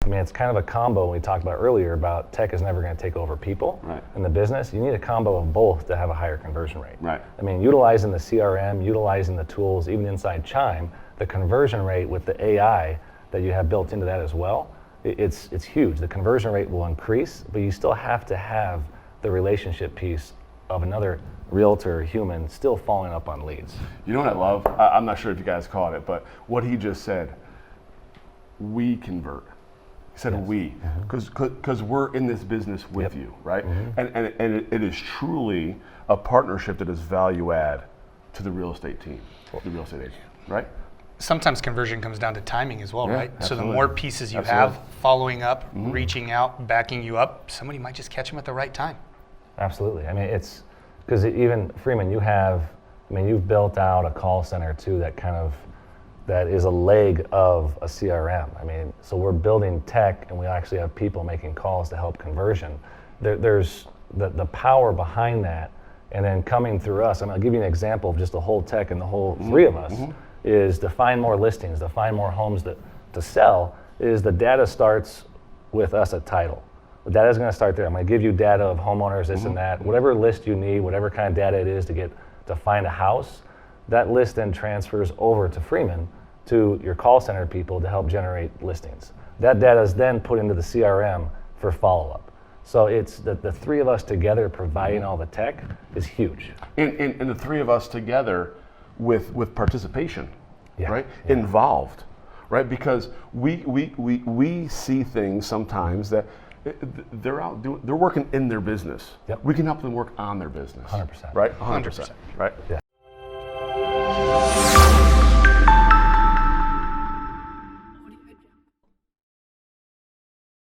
I mean, it's kind of a combo we talked about earlier about tech is never going to take over people in the business. You need a combo of both to have a higher conversion rate. Right. I mean, utilizing the CRM, utilizing the tools, even inside Chime, the conversion rate with the AI that you have built into that as well, it's huge. The conversion rate will increase, but you still have to have the relationship piece of another realtor, human, still following up on leads. You know what I love? I'm not sure if you guys caught it, but what he just said, we convert. He said we, because we're in this business with you, right? And it is truly a partnership that is value add to the real estate team, the real estate agent, right? Sometimes conversion comes down to timing as well, right? Absolutely. So the more pieces you have, following up, reaching out, backing you up, somebody might just catch them at the right time. Absolutely. I mean, it's because even Freeman, you've built out a call center too that is a leg of a CRM. I mean, so we're building tech and we actually have people making calls to help conversion. There's the power behind that, and then coming through us. I'm going to give you an example of just the whole tech and the whole three of us is to find more listings, to find more homes to sell, is the data starts with us at title. The data is going to start there. I'm going to give you data of homeowners, this and that, whatever list you need, whatever kind of data it is to find a house, that list then transfers over to Freeman, to your call center people to help generate listings. That data is then put into the CRM for follow-up. So it's the three of us together providing all the tech is huge. And the three of us together with participation, right? Involved, right? Because we see things sometimes that they're working in their business. Yep. We can help them work on their business. 100%. Right? 100%. Right? Yeah.